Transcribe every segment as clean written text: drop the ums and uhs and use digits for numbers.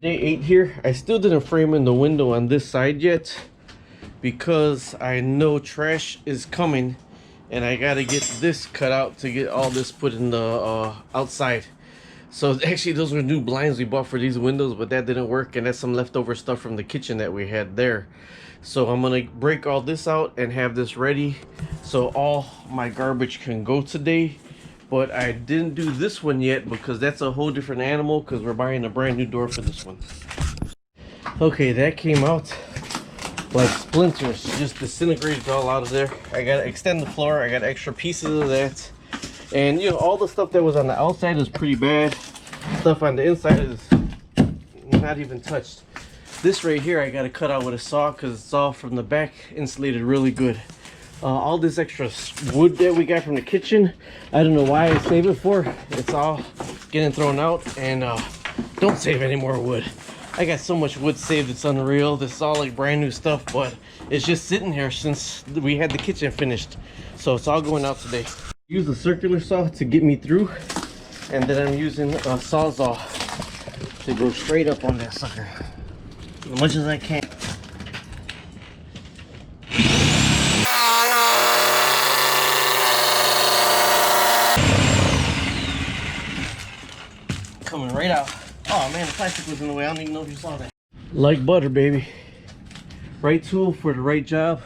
Day 8 here. I still didn't frame in the window on this side yet because I know trash is coming and I gotta get this cut out to get all this put in the outside. So actually those were new blinds we bought for these windows, but that didn't work, and that's some leftover stuff from the kitchen that we had there. So I'm gonna break all this out and have this ready so all my garbage can go today. But I didn't do this one yet because that's a whole different animal, because we're buying a brand new door for this one. Okay, that came out like splinters, just disintegrated all out of there. I gotta extend the floor. I got extra pieces of that, and you know, all the stuff that was on the outside is pretty bad. Stuff on the inside is not even touched. This right here I gotta cut out with a saw because it's all from the back, insulated really good. All this extra wood that we got from the kitchen, I don't know why I saved it for. It's all getting thrown out, and don't save any more wood. I got so much wood saved, it's unreal. This is all like brand new stuff, but it's just sitting here since we had the kitchen finished. So it's all going out today. Use a circular saw to get me through, and then I'm using a sawzall to go straight up on that sucker as much as I can. Coming right out. Oh man, the plastic was in the way. I don't even know if you saw that. Like butter, baby. Right tool for the right job.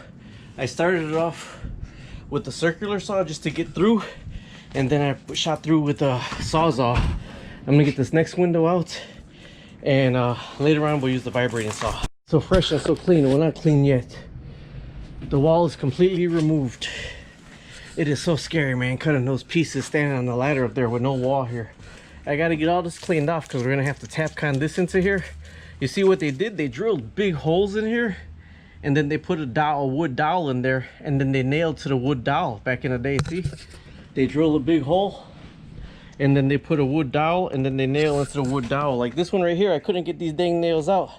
I started it off with the circular saw just to get through, and then I shot through with a sawzall. I'm gonna get this next window out, and later on we'll use the vibrating saw. So fresh and so clean. Well, not clean yet. The wall is completely removed. It is so scary, man, cutting those pieces standing on the ladder up there with no wall here. I got to get all this cleaned off because we're going to have to Tapcon this into here. You see what they did? They drilled big holes in here, and then they put a wood dowel in there, and then they nailed to the wood dowel back in the day. See? They drill a big hole, and then they put a wood dowel, and then they nail into the wood dowel. Like this one right here, I couldn't get these dang nails out.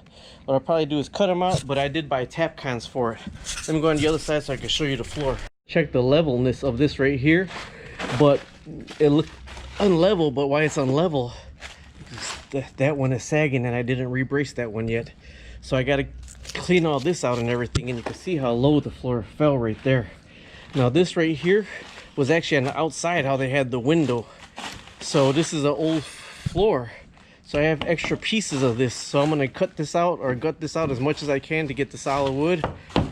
What I'll probably do is cut them out, but I did buy Tapcons for it. Let me go on the other side so I can show you the floor. Check the levelness of this right here, but it looked unlevel. But why it's unlevel, that one is sagging and I didn't rebrace that one yet, so I got to clean all this out and everything, and you can see how low the floor fell right there. Now this right here was actually on the outside, how they had the window. So this is an old floor, so I have extra pieces of this, so I'm going to cut this out or gut this out as much as I can to get the solid wood,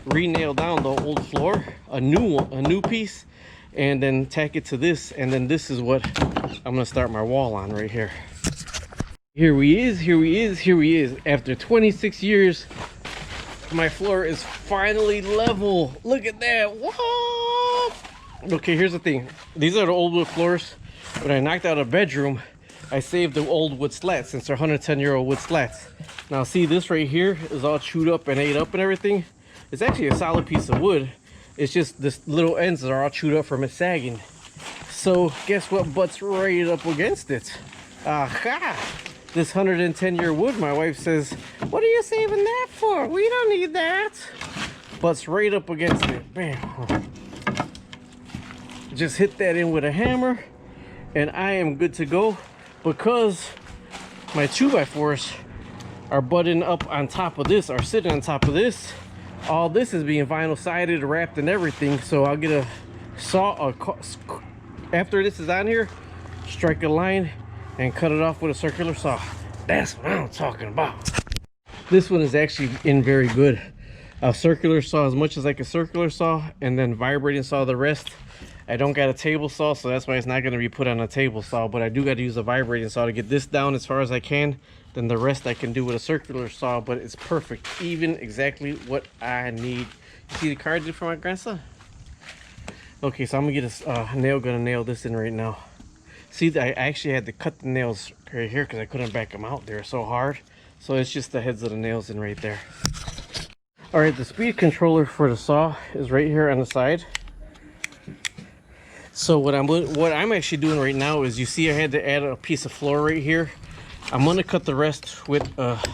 re-nail down the old floor, a new piece, and then tack it to this, and then this is what I'm gonna start my wall on right here. Here he is. After 26 years, my floor is finally level. Look at that. Whoa! Okay, here's the thing. These are the old wood floors. When I knocked out a bedroom, I saved the old wood slats, since they're 110-year-old wood slats. Now see, this right here is all chewed up and ate up and everything. It's actually a solid piece of wood. It's just this little ends are all chewed up from it sagging. So guess what butts right up against it? Aha! This 110-year wood, my wife says, what are you saving that for? We don't need that. Butts right up against it. Bam. Just hit that in with a hammer, and I am good to go, because my 2x4s are butting up on top of this, are sitting on top of this. All this is being vinyl sided, wrapped, and everything. So I'll get a saw, after this is on here, strike a line and cut it off with a circular saw. That's what I'm talking about. This one is actually in very good. A circular saw as much as like a circular saw, and then vibrating saw the rest. I don't got a table saw, so that's why it's not going to be put on a table saw, but I do got to use a vibrating saw to get this down as far as I can. Then the rest I can do with a circular saw, but it's perfect, even exactly what I need. You see the card I did for my grandson? Okay, so I'm gonna get a nail gun and nail this in right now. See, I actually had to cut the nails right here because I couldn't back them out. They're so hard. So it's just the heads of the nails in right there. All right, the speed controller for the saw is right here on the side. So what I'm actually doing right now is, you see I had to add a piece of floor right here. I'm gonna cut the rest with what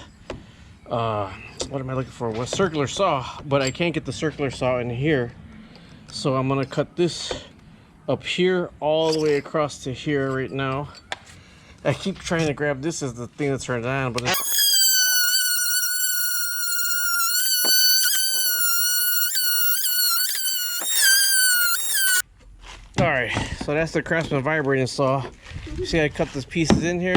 am I looking for? A circular saw, but I can't get the circular saw in here. So I'm gonna cut this up here all the way across to here right now. I keep trying to grab this as the thing that's right on, but it's All right, so that's the Craftsman vibrating saw. You see I cut these pieces in here.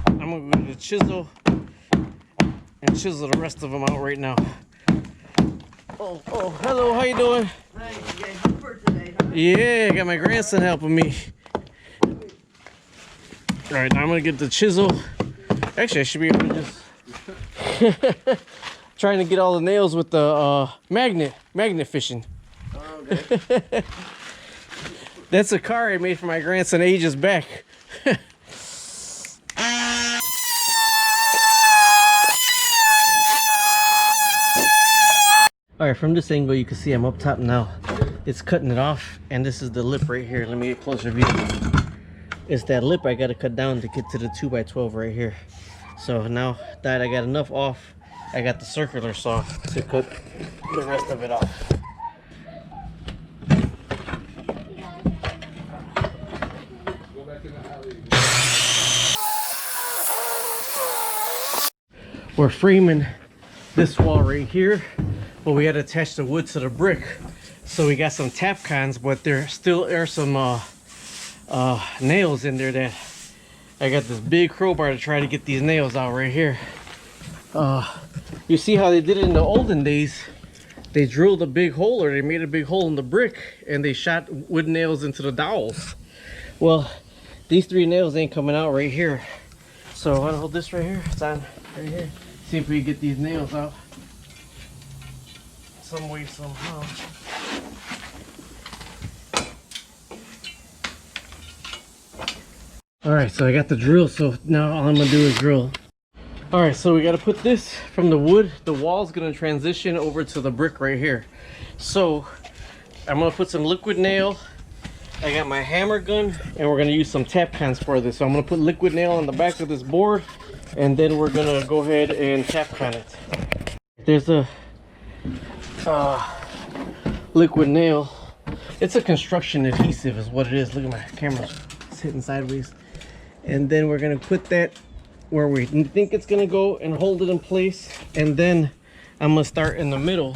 I'm gonna go to the chisel and chisel the rest of them out right now. Oh, hello, how you doing? Nice, you guys helper today, huh? Yeah, I got my grandson helping me. All right, now I'm gonna get the chisel. Actually, I should be able to just trying to get all the nails with the magnet fishing. Oh, okay. That's a car I made for my grandson ages back. All right, from this angle you can see I'm up top now. It's cutting it off, and this is the lip right here. Let me get a closer view. It's that lip I gotta cut down to get to the 2x12 right here. So now that I got enough off, I got the circular saw to cut the rest of it off. We're framing this wall right here, but we had to attach the wood to the brick. So we got some tap cons, but there still are some nails in there that I got this big crowbar to try to get these nails out right here. You see how they did it in the olden days? They drilled a big hole, or they made a big hole in the brick, and they shot wood nails into the dowels. Well, these 3 nails ain't coming out right here. So I want to hold this right here. It's on right here. See if we can get these nails out some way, somehow. All right, so I got the drill. So now all I'm gonna do is drill. All right, so we got to put this from the wood. The wall's gonna transition over to the brick right here. So I'm gonna put some liquid nail. I got my hammer gun, and we're gonna use some tap cans for this. So I'm gonna put liquid nail on the back of this board, and then we're gonna go ahead and tap can it. There's a liquid nail. It's a construction adhesive is what it is. Look at my camera, it's hitting sideways. And then we're gonna put that where we think it's gonna go and hold it in place. And then I'm gonna start in the middle,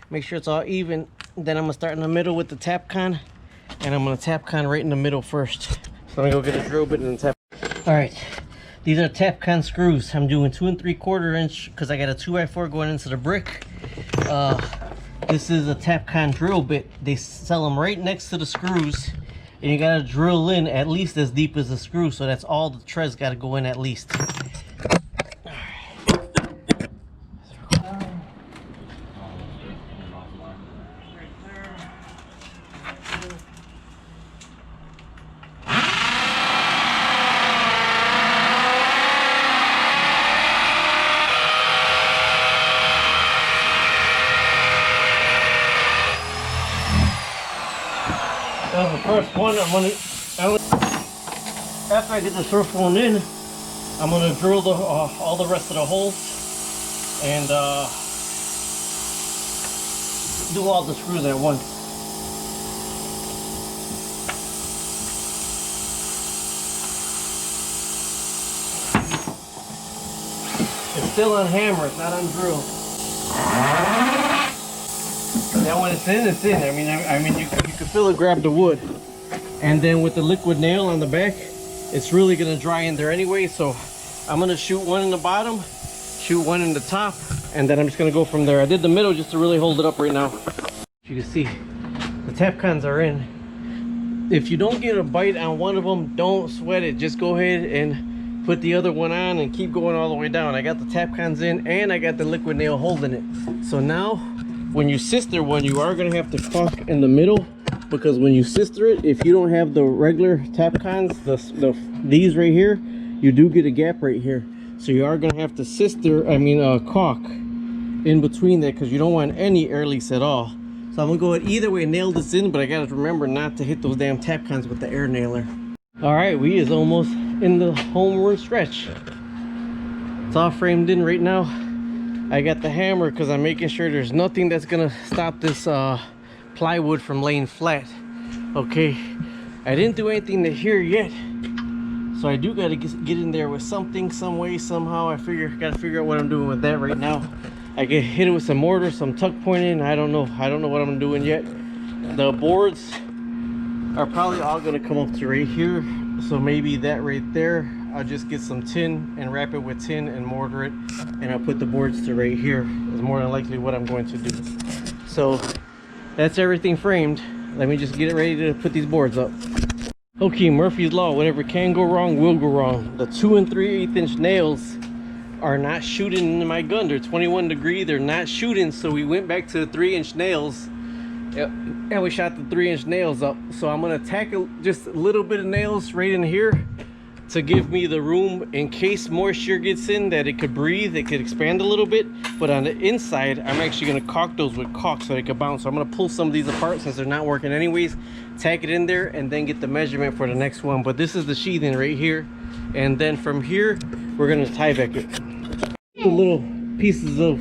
make sure it's all even. Then I'm gonna start in the middle with the tap con, and I'm gonna tap con right in the middle first. So I'm gonna go get a drill bit and tap. All right, these are tap con screws. I'm doing 2 3/4 inch because I got a 2x4 going into the brick. This is a tap con drill bit. They sell them right next to the screws, and you gotta drill in at least as deep as the screw. So that's all the treads gotta go in at least. That was the first one. After I get the surf phone in, I'm gonna drill the all the rest of the holes and do all the screws at once. It's still on hammer, it's not on drill. Now when it's in. I mean, you can feel it grab the wood. And then with the liquid nail on the back, it's really gonna dry in there anyway. So I'm gonna shoot one in the bottom, shoot one in the top, and then I'm just gonna go from there. I did the middle just to really hold it up right now. You can see the tap cons are in. If you don't get a bite on one of them, don't sweat it. Just go ahead and put the other one on and keep going all the way down. I got the tap cons in, and I got the liquid nail holding it. So now when you sister one, you are going to have to caulk in the middle, because when you sister it, if you don't have the regular tap cons, these right here, you do get a gap right here. So you are going to have to caulk in between that, because you don't want any air leaks at all. So I'm going to go either way, nail this in, but I got to remember not to hit those damn tap cons with the air nailer. All right, we is almost in the home run stretch. It's all framed in right now. I got the hammer because I'm making sure there's nothing that's gonna stop this plywood from laying flat. Okay, I didn't do anything to here yet, so I do got to get in there with something, some way, somehow. Gotta figure out what I'm doing with that right now. I can hit it with some mortar, some tuck pointing. I don't know what I'm doing yet. The boards are probably all gonna come up to right here, so maybe that right there, I'll just get some tin and wrap it with tin and mortar it, and I'll put the boards to right here. Is more than likely what I'm going to do. So that's everything framed. Let me just get it ready to put these boards up. Okay, Murphy's Law, whatever can go wrong will go wrong. The 2 3/8 inch nails are not shooting into my gun. They're 21 degree, they're not shooting, so we went back to the 3-inch nails. And we shot the 3-inch nails up. So I'm gonna tack just a little bit of nails right in here to give me the room in case moisture gets in, that it could breathe, it could expand a little bit. But on the inside, I'm actually gonna caulk those with caulk so they can bounce. So I'm gonna pull some of these apart since they're not working anyways, tack it in there, and then get the measurement for the next one. But this is the sheathing right here. And then from here, we're gonna tie back it. The little pieces of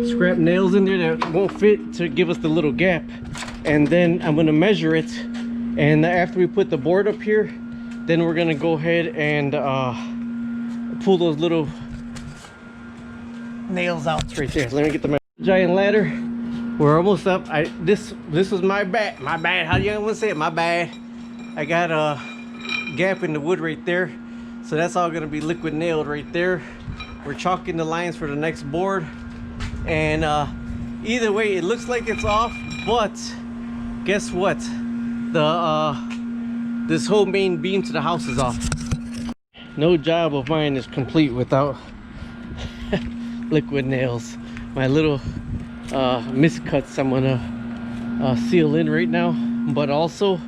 scrap nails in there that won't fit to give us the little gap. And then I'm gonna measure it. And after we put the board up here, then we're gonna go ahead and pull those little nails out right there. Let me get the giant ladder. We're almost up. This was my bad. My bad. How do you want to say it? My bad. I got a gap in the wood right there, so that's all gonna be liquid nailed right there. We're chalking the lines for the next board, and either way, it looks like it's off. But guess what? This whole main beam to the house is off. No job of mine is complete without liquid nails. My little miscuts I'm gonna seal in right now, but also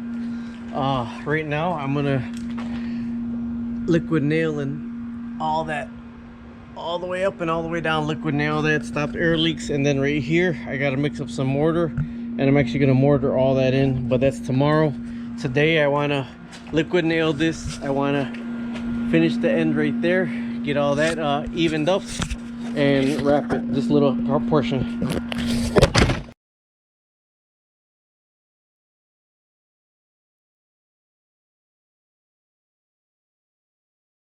right now I'm gonna liquid nail and all that, all the way up and all the way down, liquid nail that, stop air leaks. And then right here I gotta mix up some mortar, and I'm actually gonna mortar all that in, but that's tomorrow. Today I want to liquid nail this. I want to finish the end right there, get all that evened up, and wrap it this little portion.